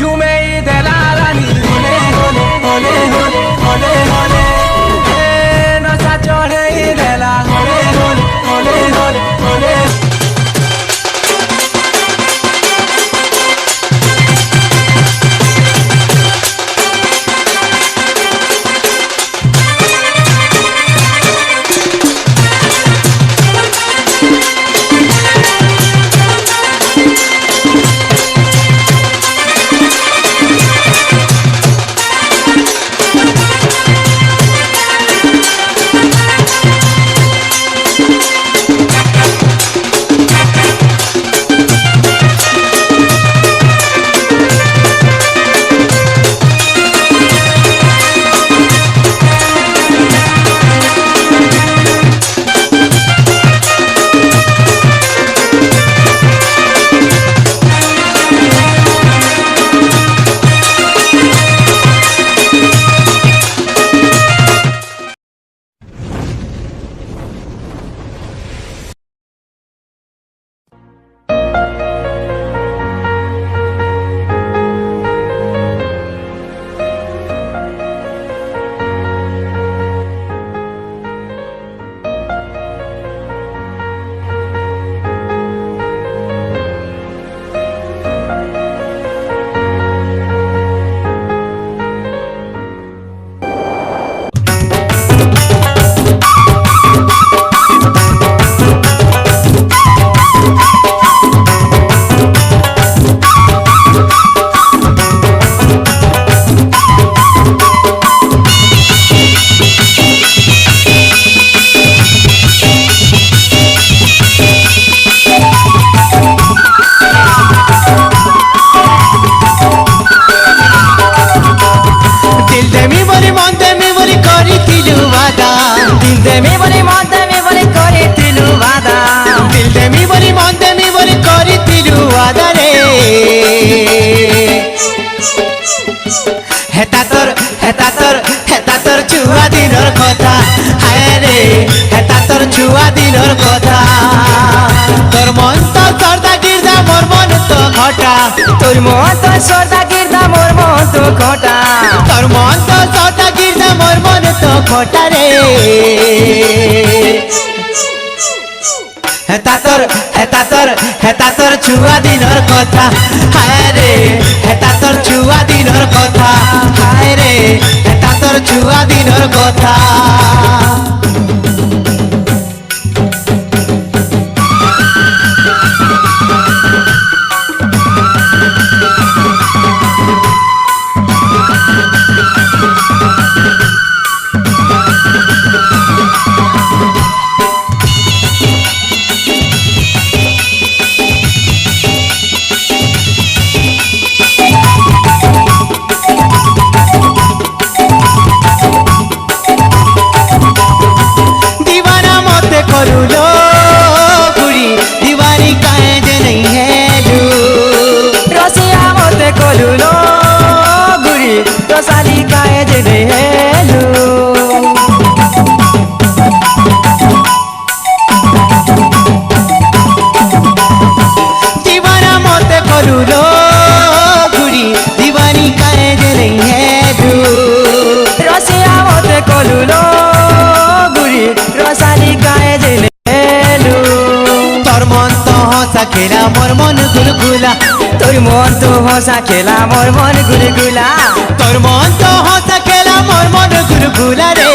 ঝুমেই দেলা রানী হলে হলে হলে হলে হলে হলে নশা চড়েই দেলা হলে হলে হলে হলে হলে হেতা তোর ছুয়া দিনর কথা হায় রে হেতা তোর ছুয়া দিনর কথা তোর মন তো সর্দা গির্দা মোর মন তো ঘটা তোর মন তো সর্দা গির্দা মোর মন তো ঘটা তোর মন তো সর্দা গির্দা মোর মন তো ঘটা রে হেতা তোর ছুয়া দিনর কথা হায় রে হেতা তোর ছুয়া দিনর কথা হায় রে হেতা তোর ছুয়া দিনর কথা খেলা মোর মন গুলগুলা তোর মন তো হসা খেলা মোর মন গুলগুলা তোর মন তো হসা খেলা মোর মন গুলগুলা রে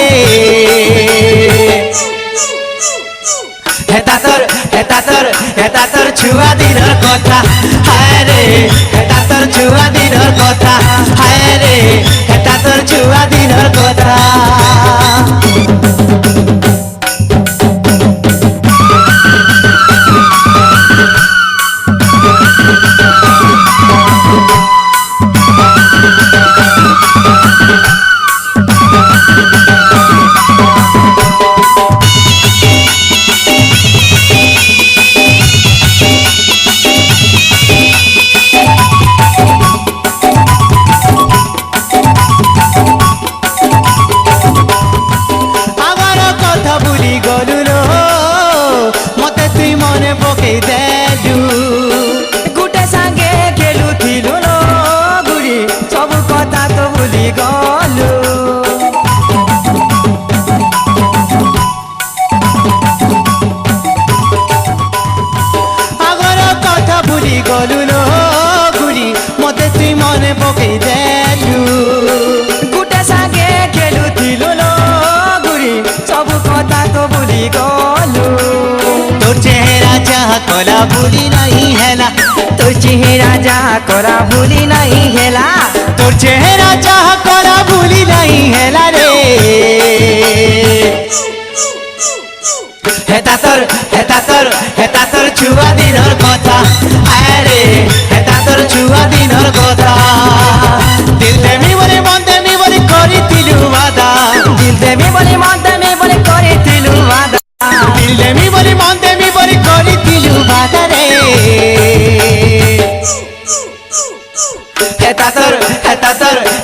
হেতা তোর ছুয়া দিনর কথা হায় রে হেতা তোর ছুয়া দিনর কথা হায় রে হেতা তোর ছুয়া দিনর কথা ভুলি গলু আগর কথা ভুলি গলু লো গুরি মতে তুই মনে পকাই দেলু গুটে সাগে খেলুথিলু লো গুরি সবু কথা তো ভুলি গলু তোর চেহারা যাহা কলা ভুলি নাই হেলা তোর চেহারা যাহা করা ভুলি নাই হেলা তোর চেহারা যাহা করা ভুলি নাই হেলা রে হেতা তোর ছুয়া দিনর কথা আরে হেতা তোর ছুয়া দিনর কথা দিল দেমি বলে মন দেমি বলে করিতিলু বাদা দিল দেমি বলে মন দেমি বলে করিতিলু বাদা দিল দেমি বলে মন দেমি বলে করিতিলু বাদা রে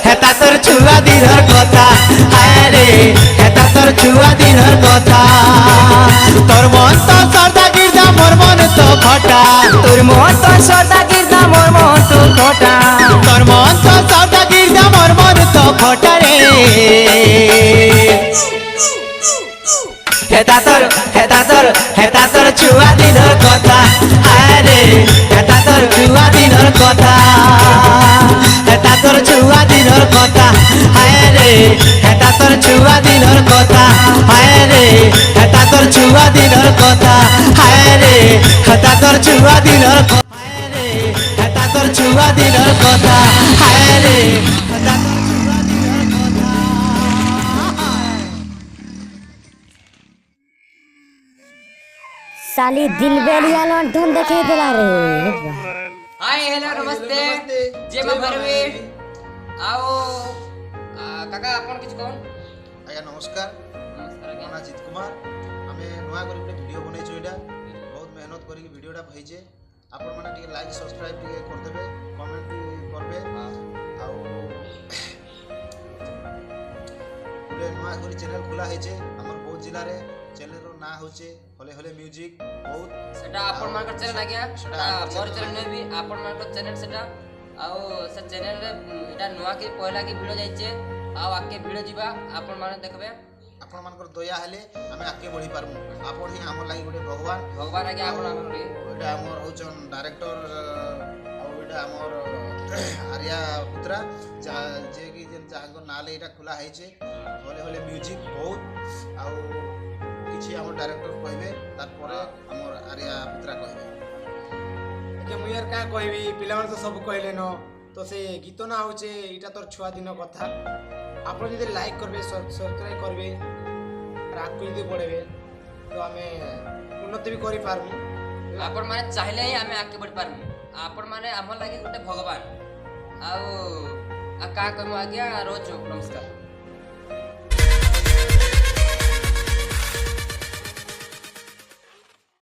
হেতা তোর ছুয়া দিনর কথা আরে হেতা তোর ছুয়া দিনর কথা তোর মন তো সর্দা গির্জা মোর মন তো খটা তোর মন তো সর্দা গির্জা মোর মন তো খটা তোর মন তো সর্দা গির্জা মোর মন তো খটা রে হেতা তোর ছুয়া দিনর কথা আরে হেতা তোর ছুয়া দিনর কথা হেতা তোর ছুয়া দিনর কথা আরে হেতা তোর ছুয়া দিনর কথা আরে হেতা তোর ছুয়া দিনর কথা আরে হেতা তোর ছুয়া দিনর কথা আরে হেতা তোর ছুয়া দিনর কথা আরে হেতা তোর ছুয়া দিনর কথা साली दिल बेलिया लंठन देखे दिला रे हाय हेलो नमस्ते जय मां भैरवी आओ काका आपण किछ कोन आज्ञा नमस्कार नमस्कार ମୋ ନାଁ ଜିତ କୁମାର ଆମେ ନୂଆ କରି ଗୋଟେ ଭିଡ଼ିଓ ବନେଇଛୁ ଏଇଟା ବହୁତ ମେହନତ କରିକି ଭିଡ଼ିଓଟା ହେଇଛେ ଆପଣମାନେ ଟିକେ ଲାଇକ୍ ସବସ୍କ୍ରାଇବ୍ ଟିକେ କରିଦେବେ କମେଣ୍ଟ ବି କରିବେ ଆଉ ଗୋଟେ ନୂଆ କରି ଚ୍ୟାନେଲ୍ ଖୋଲା ହେଇଛେ ଆମର ବୌଦ୍ଧ ଜିଲ୍ଲାରେ ଚ୍ୟାନେଲ୍ର ନାଁ ହେଉଛି ହଲେ ହଲେ ମ୍ୟୁଜିକ୍ ବହୁତ ସେଟା आपण मानकर चैनल आ गया सेटा मोर चैनल ने भी आपण मानकर चैनल सेटा आओ से चैनल रे एटा नुआ के पहला की वीडियो जाइछे आओ आके वीडियो जीवा आपण माने देखबे ଆପଣମାନଙ୍କର ଦୟା ହେଲେ ଆମେ ଆଗକେ ବଢ଼ି ପାରମୁ ଆପଣ ହିଁ ଆମର ଲାଗି ଗୋଟେ ଭଗବାନ भगवान आगे आपण हमर ଏଇଟା ଆମର ହେଉଛନ୍ ଡାଇରେକ୍ଟର ଆଉ ଏଇଟା ଆମର ଆର୍ୟା ପୁତ୍ରା ଯିଏକି ଯାହାଙ୍କ ନାଁରେ ଏଇଟା ଖୋଲା ହେଇଛେ ହଲେ ହଲେ ମ୍ୟୁଜିକ୍ ବହୁତ ଆଉ କିଛି ଆମର ଡାଇରେକ୍ଟର କହିବେ ତାପରେ ଆମର ଆର୍ୟା ପୁତ୍ରା କହିବେ के मुई यार का कहबी पिलामान तो सब कहले न तो से गीत ना होचे इटा तोर छुआ दिन कथा आपण जदि लाइक करबे सब्सक्राइब करबे और आगु जदि बढ़ेबे तो आमे उन्नति भी करि पारमु आपण माने चाहिले ही आमे आके बढ़ पारमु आपण माने हमर लागे गोटे भगवान आओ आ का कहमु आज्ञा रोज नमस्कार।